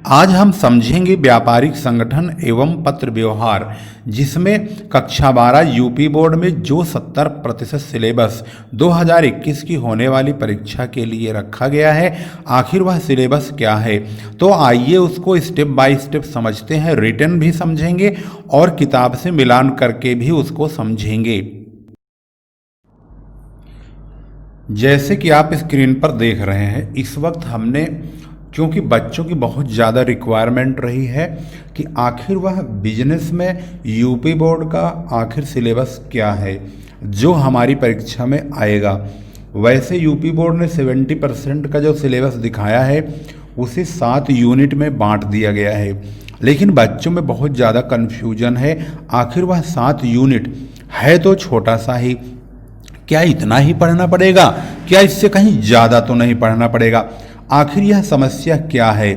आज हम समझेंगे व्यापारिक संगठन एवं पत्र व्यवहार, जिसमें कक्षा 12 यूपी बोर्ड में जो 70% सिलेबस 2021 की होने वाली परीक्षा के लिए रखा गया है, आखिर वह सिलेबस क्या है। तो आइए उसको स्टेप बाय स्टेप समझते हैं, रिटन भी समझेंगे और किताब से मिलान करके भी उसको समझेंगे। जैसे कि आप स्क्रीन पर देख रहे हैं, इस वक्त हमने, क्योंकि बच्चों की बहुत ज़्यादा रिक्वायरमेंट रही है कि आखिर वह बिजनेस में यूपी बोर्ड का आखिर सिलेबस क्या है जो हमारी परीक्षा में आएगा। वैसे यूपी बोर्ड ने 70% का जो सिलेबस दिखाया है उसे 7 यूनिट में बांट दिया गया है, लेकिन बच्चों में बहुत ज़्यादा कन्फ्यूजन है। आखिर वह 7 यूनिट है तो छोटा सा ही, क्या इतना ही पढ़ना पड़ेगा, क्या इससे कहीं ज़्यादा तो नहीं पढ़ना पड़ेगा, आखिर यह समस्या क्या है।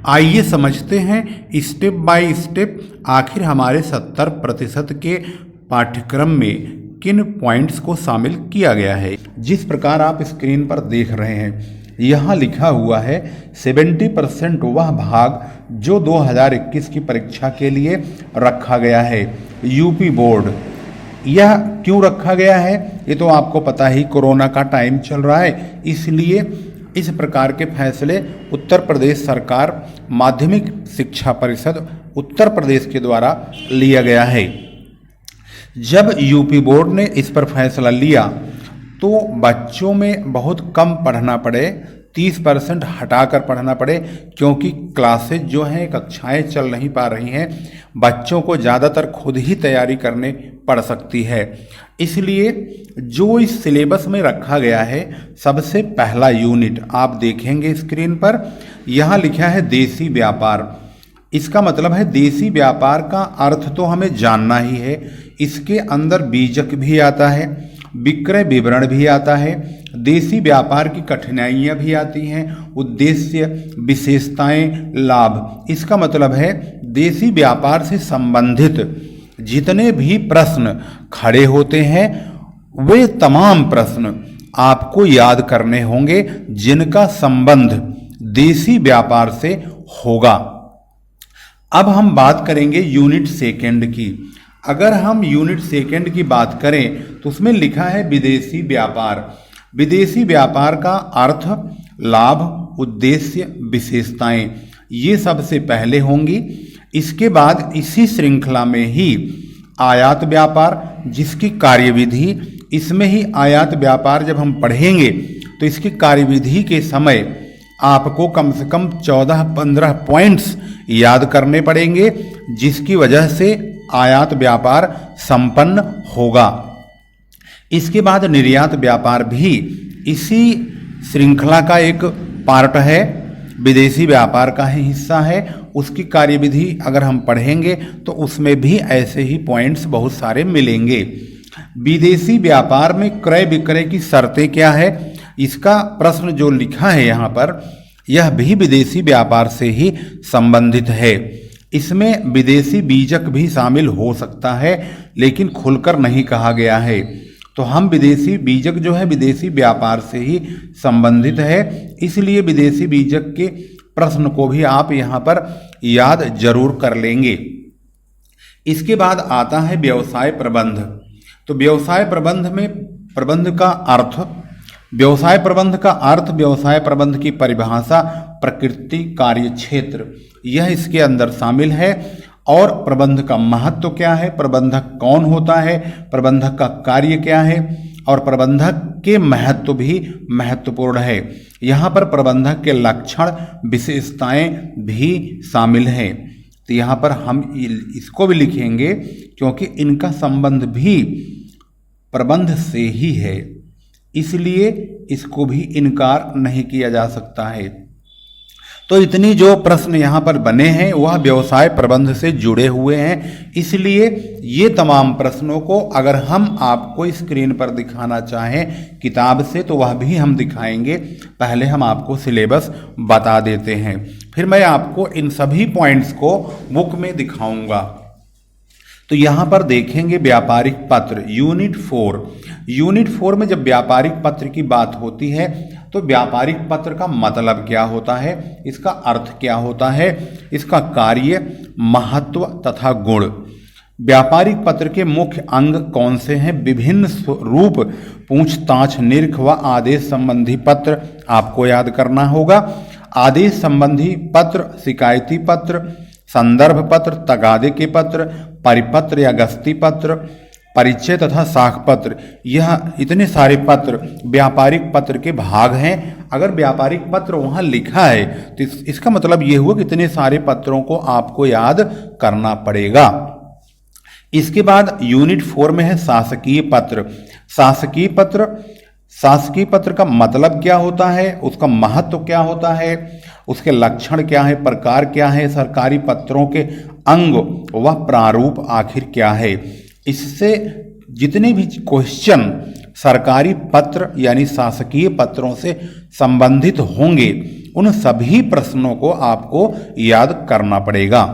आइए समझते हैं स्टेप बाय स्टेप आखिर हमारे 70% के पाठ्यक्रम में किन पॉइंट्स को शामिल किया गया है। जिस प्रकार आप स्क्रीन पर देख रहे हैं, यहाँ लिखा हुआ है 70% वह भाग जो 2021 की परीक्षा के लिए रखा गया है यूपी बोर्ड। यह क्यों रखा गया है ये तो आपको पता ही, कोरोना का टाइम चल रहा है, इसलिए इस प्रकार के फैसले उत्तर प्रदेश सरकार माध्यमिक शिक्षा परिषद उत्तर प्रदेश के द्वारा लिया गया है। जब यूपी बोर्ड ने इस पर फैसला लिया तो बच्चों में बहुत कम पढ़ना पड़े, 30% हटाकर पढ़ना पड़े, क्योंकि क्लासेज जो हैं, कक्षाएं चल नहीं पा रही हैं, बच्चों को ज़्यादातर खुद ही तैयारी करने पड़ सकती है। इसलिए जो इस सिलेबस में रखा गया है, सबसे पहला यूनिट आप देखेंगे स्क्रीन पर, यहाँ लिखा है देसी व्यापार। इसका मतलब है देसी व्यापार का अर्थ तो हमें जानना ही है। इसके अंदर बीजक भी आता है, विक्रय विवरण भी आता है, देसी व्यापार की कठिनाइयाँ भी आती हैं, उद्देश्य, विशेषताएं, लाभ। इसका मतलब है देसी व्यापार से संबंधित जितने भी प्रश्न खड़े होते हैं वे तमाम प्रश्न आपको याद करने होंगे जिनका संबंध देसी व्यापार से होगा। अब हम बात करेंगे यूनिट सेकंड की। अगर हम यूनिट सेकंड की बात करें तो उसमें लिखा है विदेशी व्यापार। विदेशी व्यापार का अर्थ, लाभ, उद्देश्य, विशेषताएं, ये सबसे पहले होंगी। इसके बाद इसी श्रृंखला में ही आयात व्यापार, जिसकी कार्यविधि, इसमें ही आयात व्यापार जब हम पढ़ेंगे तो इसकी कार्यविधि के समय आपको कम से कम 14-15 पॉइंट्स याद करने पड़ेंगे, जिसकी वजह से आयात व्यापार संपन्न होगा। इसके बाद निर्यात व्यापार भी इसी श्रृंखला का एक पार्ट है, विदेशी व्यापार का ही हिस्सा है। उसकी कार्यविधि अगर हम पढ़ेंगे तो उसमें भी ऐसे ही पॉइंट्स बहुत सारे मिलेंगे। विदेशी व्यापार में क्रय विक्रय की शर्तें क्या है, इसका प्रश्न जो लिखा है यहाँ पर, यह भी विदेशी व्यापार से ही संबंधित है। इसमें विदेशी बीजक भी शामिल हो सकता है, लेकिन खुलकर नहीं कहा गया है। तो हम विदेशी बीजक जो है विदेशी व्यापार से ही संबंधित है, इसलिए विदेशी बीजक के प्रश्न को भी आप यहाँ पर याद जरूर कर लेंगे। इसके बाद आता है व्यवसाय प्रबंध। तो व्यवसाय प्रबंध में प्रबंध का अर्थ, व्यवसाय प्रबंध का अर्थ, व्यवसाय प्रबंध की परिभाषा, प्रकृति, कार्य क्षेत्र, यह इसके अंदर शामिल है। और प्रबंध का महत्व क्या है, प्रबंधक कौन होता है, प्रबंधक का कार्य क्या है, और प्रबंधक के महत्व भी महत्वपूर्ण है। यहाँ पर प्रबंधक के लक्षण, विशेषताएं भी शामिल हैं। तो यहाँ पर हम इसको भी लिखेंगे क्योंकि इनका संबंध भी प्रबंध से ही है, इसलिए इसको भी इनकार नहीं किया जा सकता है। तो इतनी जो प्रश्न यहाँ पर बने हैं वह व्यवसाय प्रबंध से जुड़े हुए हैं, इसलिए ये तमाम प्रश्नों को अगर हम आपको स्क्रीन पर दिखाना चाहें किताब से तो वह भी हम दिखाएंगे। पहले हम आपको सिलेबस बता देते हैं, फिर मैं आपको इन सभी पॉइंट्स को बुक में दिखाऊंगा। तो यहाँ पर देखेंगे व्यापारिक पत्र यूनिट 4 में जब व्यापारिक पत्र की बात होती है तो व्यापारिक पत्र का मतलब क्या होता है, इसका अर्थ क्या होता है, इसका कार्य, महत्व तथा गुण। व्यापारिक पत्र के मुख्य अंग कौन से हैं? विभिन्न रूप, पूछताछ, निरख व आदेश संबंधी पत्र आपको याद करना होगा। आदेश संबंधी पत्र, शिकायती पत्र, संदर्भ पत्र, तगादे के पत्र, परिपत्र या गस्ती पत्र, परिचय तथा साख पत्र, यह इतने सारे पत्र व्यापारिक पत्र के भाग हैं। अगर व्यापारिक पत्र वहाँ लिखा है तो इसका मतलब ये हुआ कि इतने सारे पत्रों को आपको याद करना पड़ेगा। इसके बाद यूनिट 4 में है शासकीय पत्र। शासकीय पत्र का मतलब क्या होता है, उसका महत्व क्या होता है, उसके लक्षण क्या है, प्रकार क्या है, सरकारी पत्रों के अंग व प्रारूप आखिर क्या है। इससे जितने भी क्वेश्चन सरकारी पत्र यानी शासकीय पत्रों से संबंधित होंगे उन सभी प्रश्नों को आपको याद करना पड़ेगा।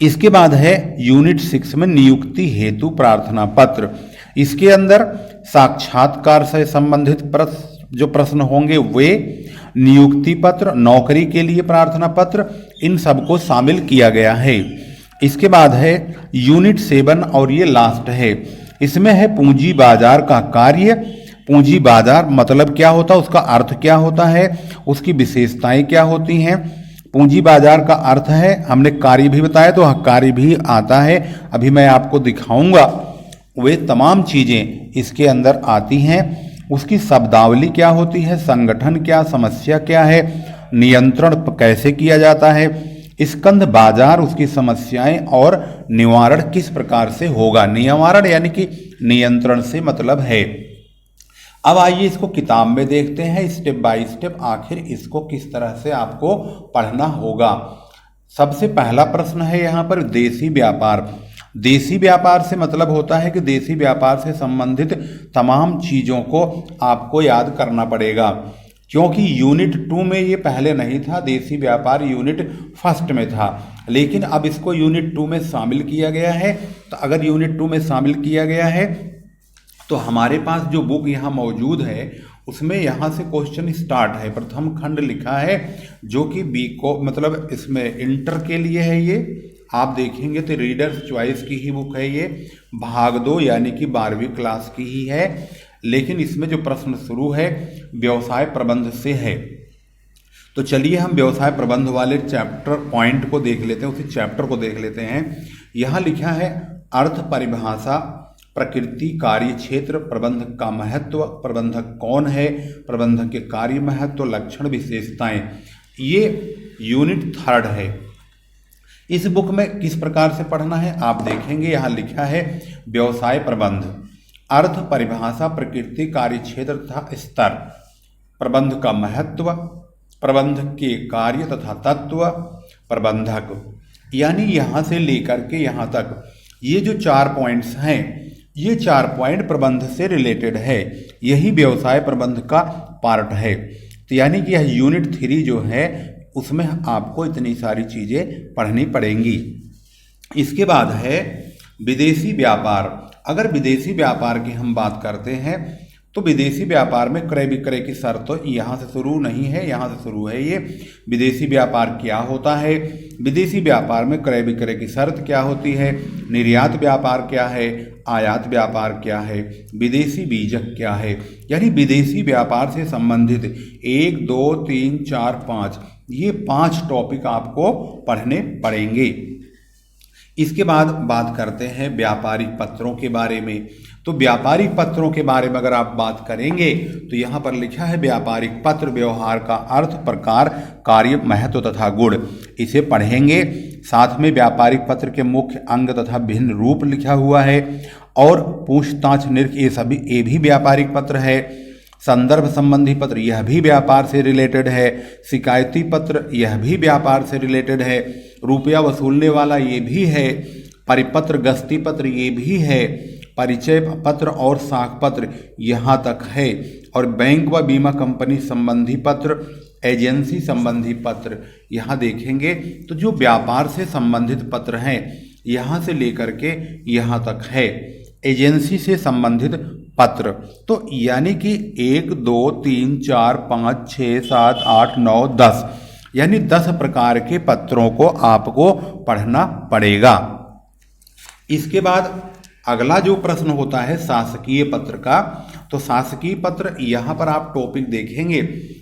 इसके बाद है यूनिट 6 में नियुक्ति हेतु प्रार्थना पत्र। इसके अंदर साक्षात्कार से संबंधित जो प्रश्न होंगे वे, नियुक्ति पत्र, नौकरी के लिए प्रार्थना पत्र, इन सबको शामिल किया गया है। इसके बाद है यूनिट 7 और ये लास्ट है। इसमें है पूंजी बाजार का कार्य। पूंजी बाजार मतलब क्या होता है, उसका अर्थ क्या होता है, उसकी विशेषताएं क्या होती हैं। पूंजी बाजार का अर्थ है, हमने कार्य भी बताया तो कार्य भी आता है, अभी मैं आपको दिखाऊंगा। वे तमाम चीज़ें इसके अंदर आती हैं। उसकी शब्दावली क्या होती है, संगठन क्या, समस्या क्या है, नियंत्रण कैसे किया जाता है, स्कंध बाजार, उसकी समस्याएं और निवारण किस प्रकार से होगा। निवारण यानी कि नियंत्रण से मतलब है। अब आइए इसको किताब में देखते हैं स्टेप बाय स्टेप, आखिर इसको किस तरह से आपको पढ़ना होगा। सबसे पहला प्रश्न है यहाँ पर देशी व्यापार। देशी व्यापार से मतलब होता है कि देशी व्यापार से संबंधित तमाम चीज़ों को आपको याद करना पड़ेगा, क्योंकि यूनिट 2 में ये पहले नहीं था, देशी व्यापार यूनिट 1 में था, लेकिन अब इसको यूनिट 2 में शामिल किया गया है। तो अगर यूनिट 2 में शामिल किया गया है तो हमारे पास जो बुक यहाँ मौजूद है उसमें यहाँ से क्वेश्चन स्टार्ट है। प्रथम खंड लिखा है जो कि बीको मतलब इसमें इंटर के लिए है। ये आप देखेंगे तो रीडर्स चॉइस की ही बुक है ये, भाग 2 यानी कि 12वीं क्लास की ही है। लेकिन इसमें जो प्रश्न शुरू है व्यवसाय प्रबंध से है। तो चलिए हम व्यवसाय प्रबंध वाले चैप्टर पॉइंट को देख लेते हैं, उसी चैप्टर को देख लेते हैं। यहाँ लिखा है अर्थ परिभाषा, प्रकृति, कार्य क्षेत्र, प्रबंधक का महत्व, प्रबंधक कौन है, प्रबंधक के कार्य महत्व, लक्षण, विशेषताएं। ये यूनिट 3 है। इस बुक में किस प्रकार से पढ़ना है आप देखेंगे। यहाँ लिखा है व्यवसाय प्रबंध, अर्थ परिभाषा, प्रकृति, कार्य क्षेत्र तथा स्तर, प्रबंध का महत्व, प्रबंधक के कार्य तथा तत्व, प्रबंधक, यानी यहाँ से लेकर के यहाँ तक ये जो 4 पॉइंट्स हैं, ये 4 पॉइंट प्रबंध से रिलेटेड है। यही व्यवसाय प्रबंध का पार्ट है। तो यानी कि यह यूनिट 3 जो है उसमें आपको इतनी सारी चीज़ें पढ़नी पड़ेंगी। इसके बाद है विदेशी व्यापार। अगर विदेशी व्यापार की हम बात करते हैं तो विदेशी व्यापार में क्रय विक्रय की शर्त तो यहाँ से शुरू नहीं है, यहाँ से शुरू है। ये विदेशी व्यापार क्या होता है, विदेशी व्यापार में क्रय विक्रय की शर्त क्या होती है, निर्यात व्यापार क्या है, आयात व्यापार क्या है, विदेशी बीजक क्या है, यानी विदेशी व्यापार से संबंधित 1 2 3 4 5 ये 5 टॉपिक आपको पढ़ने पड़ेंगे। इसके बाद बात करते हैं व्यापारिक पत्रों के बारे में। तो व्यापारिक पत्रों के बारे में अगर आप बात करेंगे तो यहाँ पर लिखा है व्यापारिक पत्र व्यवहार का अर्थ, प्रकार, कार्य, महत्व तथा गुण, इसे पढ़ेंगे। साथ में व्यापारिक पत्र के मुख्य अंग तथा भिन्न रूप लिखा हुआ है और पूछताछ, निरख, ये भी व्यापारिक पत्र है। संदर्भ संबंधी पत्र यह भी व्यापार से रिलेटेड है। शिकायती पत्र यह भी व्यापार से रिलेटेड है। रुपया वसूलने वाला ये भी है। परिपत्र, गस्ती पत्र ये भी है। परिचय पत्र और साख पत्र यहाँ तक है। और बैंक व बीमा कंपनी संबंधी पत्र, एजेंसी संबंधी पत्र यहाँ देखेंगे तो जो व्यापार से संबंधित पत्र हैं यहाँ से लेकर के यहाँ तक है। एजेंसी से संबंधित पत्र, तो यानी कि 1 2 3 4 5 6 7 8 9 10, यानी 10 प्रकार के पत्रों को आपको पढ़ना पड़ेगा। इसके बाद अगला जो प्रश्न होता है शासकीय पत्र का, तो शासकीय पत्र यहाँ पर आप टॉपिक देखेंगे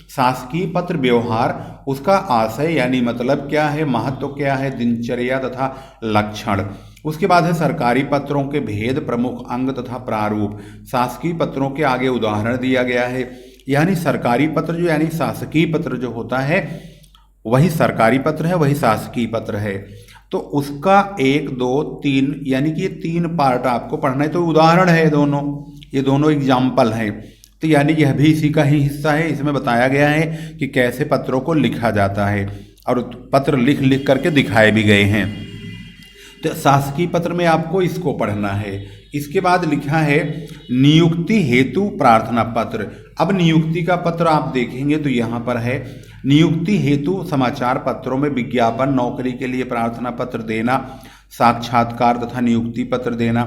शासकीय पत्र व्यवहार, उसका आशय यानी मतलब क्या है, महत्व क्या है, दिनचर्या तथा लक्षण। उसके बाद है सरकारी पत्रों के भेद, प्रमुख अंग तथा प्रारूप। शासकीय पत्रों के आगे उदाहरण दिया गया है, यानी सरकारी पत्र जो यानी शासकीय पत्र जो होता है वही सरकारी पत्र है, वही शासकीय पत्र है। तो उसका 1 2 3 यानी कि ये 3 पार्ट आपको पढ़ना है। तो उदाहरण है दोनों, ये दोनों एग्जाम्पल हैं। तो यानी यह भी इसी का ही हिस्सा है। इसमें बताया गया है कि कैसे पत्रों को लिखा जाता है और पत्र लिख लिख करके दिखाए भी गए हैं। तो शासकीय पत्र में आपको इसको पढ़ना है। इसके बाद लिखा है नियुक्ति हेतु प्रार्थना पत्र। अब नियुक्ति का पत्र आप देखेंगे तो यहाँ पर है नियुक्ति हेतु समाचार पत्रों में विज्ञापन, नौकरी के लिए प्रार्थना पत्र देना, साक्षात्कार तथा नियुक्ति पत्र देना,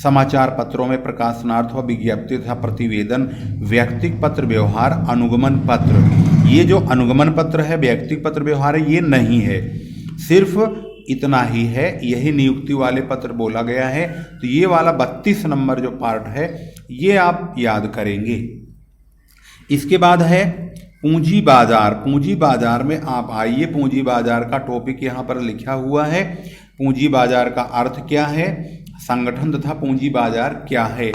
समाचार पत्रों में प्रकाशनार्थ व विज्ञप्ति तथा प्रतिवेदन, व्यक्तिक पत्र व्यवहार, अनुगमन पत्र। ये जो अनुगमन पत्र है, व्यक्तिक पत्र व्यवहार है, ये नहीं है, सिर्फ इतना ही है, यही नियुक्ति वाले पत्र बोला गया है। तो ये वाला 32 नंबर जो पार्ट है ये आप याद करेंगे। इसके बाद है पूंजी बाजार। पूंजी बाजार में आप आइए, पूंजी बाजार का टॉपिक यहाँ पर लिखा हुआ है। पूंजी बाजार का अर्थ क्या है, संगठन तथा पूंजी बाजार क्या है।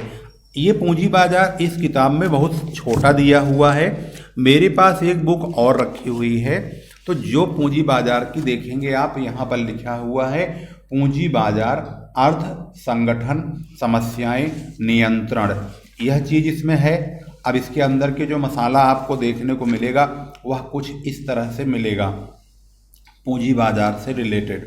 ये पूंजी बाजार इस किताब में बहुत छोटा दिया हुआ है। मेरे पास एक बुक और रखी हुई है, तो जो पूंजी बाजार की देखेंगे आप, यहाँ पर लिखा हुआ है पूंजी बाजार अर्थ, संगठन, समस्याएं, नियंत्रण, यह चीज इसमें है। अब इसके अंदर के जो मसाला आपको देखने को मिलेगा वह कुछ इस तरह से मिलेगा पूंजी बाजार से रिलेटेड।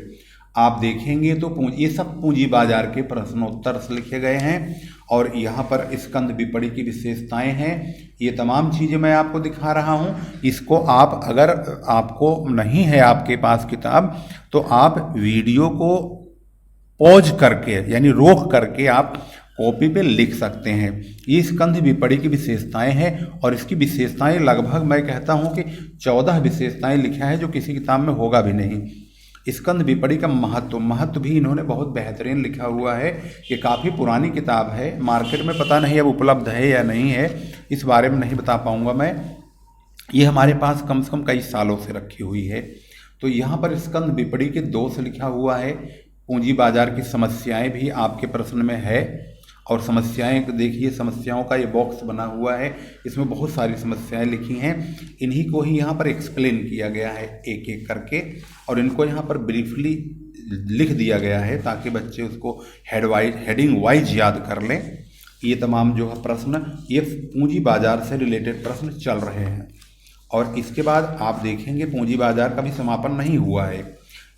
आप देखेंगे तो ये सब पूंजी बाजार के प्रश्नोत्तर लिखे गए हैं और यहाँ पर स्कंद विपणि की विशेषताएं हैं। ये तमाम चीज़ें मैं आपको दिखा रहा हूँ। इसको आप अगर आपको नहीं है आपके पास किताब, तो आप वीडियो को पॉज करके यानी रोक करके आप कॉपी पे लिख सकते हैं। ये स्कंद विपणि की विशेषताएं हैं और इसकी विशेषताएं लगभग मैं कहता हूँ कि 14 विशेषताएं लिखा है, जो किसी किताब में होगा भी नहीं। स्कंद विपणि का महत्व भी इन्होंने बहुत बेहतरीन लिखा हुआ है। ये काफ़ी पुरानी किताब है, मार्केट में पता नहीं अब उपलब्ध है या नहीं है, इस बारे में नहीं बता पाऊंगा मैं। ये हमारे पास कम से कम कई सालों से रखी हुई है। तो यहाँ पर स्कंद विपणि के 2 से लिखा हुआ है। पूंजी बाजार की समस्याएं भी आपके प्रश्न में है और समस्याएं देखिए, समस्याओं का ये बॉक्स बना हुआ है, इसमें बहुत सारी समस्याएं लिखी हैं। इन्हीं को ही यहाँ पर एक्सप्लेन किया गया है एक एक करके और इनको यहाँ पर ब्रीफली लिख दिया गया है ताकि बच्चे उसको हेडिंग वाइज याद कर लें। ये तमाम जो है प्रश्न ये पूंजी बाजार से रिलेटेड प्रश्न चल रहे हैं। और इसके बाद आप देखेंगे पूंजी बाजार का भी समापन नहीं हुआ है।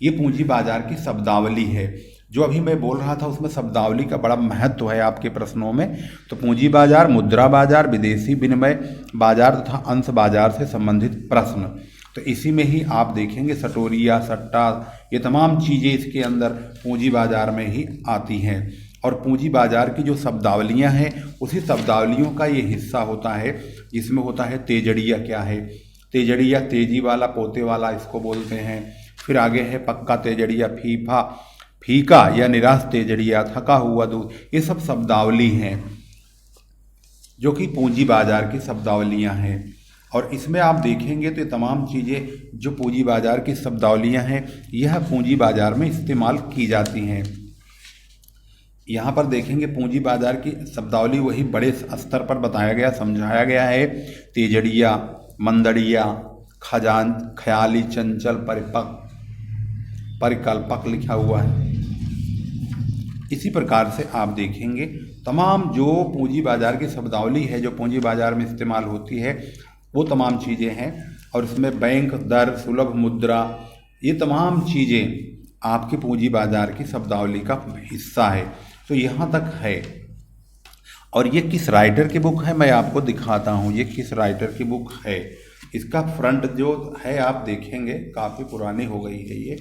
ये पूंजी बाजार की शब्दावली है, जो अभी मैं बोल रहा था उसमें शब्दावली का बड़ा महत्व है आपके प्रश्नों में। तो पूंजी बाजार, मुद्रा बाजार, विदेशी विनिमय बाजार तथा अंश बाजार से संबंधित प्रश्न, तो इसी में ही आप देखेंगे सटोरिया, सट्टा, ये तमाम चीज़ें इसके अंदर पूंजी बाजार में ही आती हैं। और पूंजी बाजार की जो शब्दावलियां हैं उसी शब्दावलियों का ये हिस्सा होता है, जिसमें होता है तेजड़िया क्या है, तेजड़िया तेजी वाला, पोते वाला इसको बोलते हैं। फिर आगे है पक्का तेजड़िया, फीका या निराश तेजड़िया, थका हुआ दूध, ये सब शब्दावली हैं जो कि पूंजी बाजार की शब्दावलियां हैं। और इसमें आप देखेंगे तो ये तमाम चीज़ें जो पूंजी बाजार की शब्दावलियां हैं यह पूंजी बाजार में इस्तेमाल की जाती हैं। यहाँ पर देखेंगे पूंजी बाजार की शब्दावली वही बड़े स्तर पर बताया गया, समझाया गया है। तेजड़िया, मंदड़िया, ख्याली, चंचल, परिकल्पक लिखा हुआ है। इसी प्रकार से आप देखेंगे तमाम जो पूंजी बाजार की शब्दावली है जो पूंजी बाजार में इस्तेमाल होती है वो तमाम चीज़ें हैं। और इसमें बैंक दर, सुलभ मुद्रा, ये तमाम चीज़ें आपकी पूंजी बाजार की शब्दावली का हिस्सा है। तो यहाँ तक है। और ये किस राइटर की बुक है मैं आपको दिखाता हूँ। ये किस राइटर की बुक है, इसका फ्रंट जो है आप देखेंगे काफ़ी पुरानी हो गई है।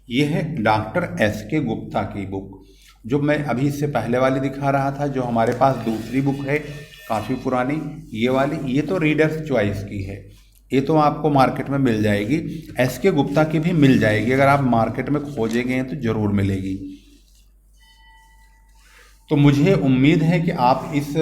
ये है डॉक्टर एस के गुप्ता की बुक, जो मैं अभी इससे पहले वाली दिखा रहा था, जो हमारे पास दूसरी बुक है काफ़ी पुरानी, ये वाली, ये तो रीडर्स चॉइस की है, ये तो आपको मार्केट में मिल जाएगी। एस के गुप्ता की भी मिल जाएगी, अगर आप मार्केट में खोजेंगे तो ज़रूर मिलेगी। तो मुझे उम्मीद है कि आप इस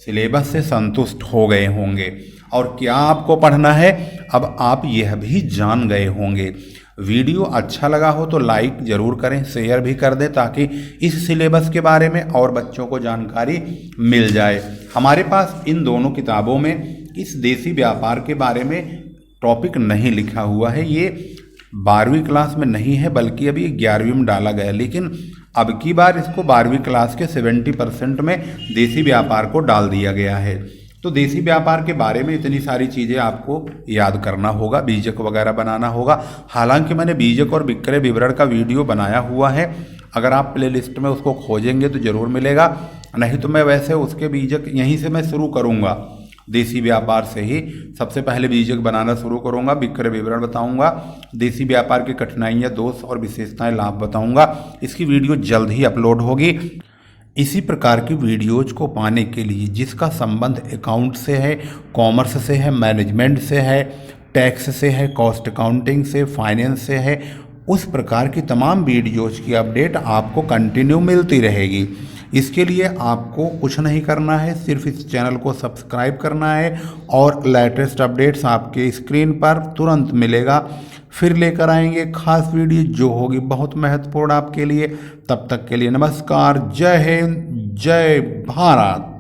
सिलेबस से संतुष्ट हो गए होंगे और क्या आपको पढ़ना है अब आप यह भी जान गए होंगे। वीडियो अच्छा लगा हो तो लाइक ज़रूर करें, शेयर भी कर दें, ताकि इस सिलेबस के बारे में और बच्चों को जानकारी मिल जाए। हमारे पास इन दोनों किताबों में इस देसी व्यापार के बारे में टॉपिक नहीं लिखा हुआ है, ये 12वीं क्लास में नहीं है बल्कि अभी 11वीं में डाला गया, लेकिन अब की बार इसको 12वीं क्लास के 70% में देसी व्यापार को डाल दिया गया है। तो देसी व्यापार के बारे में इतनी सारी चीज़ें आपको याद करना होगा, बीजक वगैरह बनाना होगा। हालांकि मैंने बीजक और विक्रय विवरण का वीडियो बनाया हुआ है, अगर आप प्लेलिस्ट में उसको खोजेंगे तो ज़रूर मिलेगा, नहीं तो मैं वैसे उसके बीजक यहीं से मैं शुरू करूँगा, देसी व्यापार से ही सबसे पहले बीजक बनाना शुरू करूंगा, विक्रय विवरण बताऊंगा, देसी व्यापार की कठिनाइयां, दोष और विशेषताएं, लाभ बताऊंगा। इसकी वीडियो जल्द ही अपलोड होगी। इसी प्रकार की वीडियोज को पाने के लिए जिसका संबंध अकाउंट से है, कॉमर्स से है, मैनेजमेंट से है, टैक्स से है, कॉस्ट अकाउंटिंग से, फाइनेंस से है, उस प्रकार की तमाम वीडियोज की अपडेट आपको कंटिन्यू मिलती रहेगी। इसके लिए आपको कुछ नहीं करना है, सिर्फ इस चैनल को सब्सक्राइब करना है और लेटेस्ट अपडेट्स आपके स्क्रीन पर तुरंत मिलेगा। फिर लेकर आएंगे खास वीडियो जो होगी बहुत महत्वपूर्ण आपके लिए। तब तक के लिए नमस्कार, जय हिंद, जय भारत।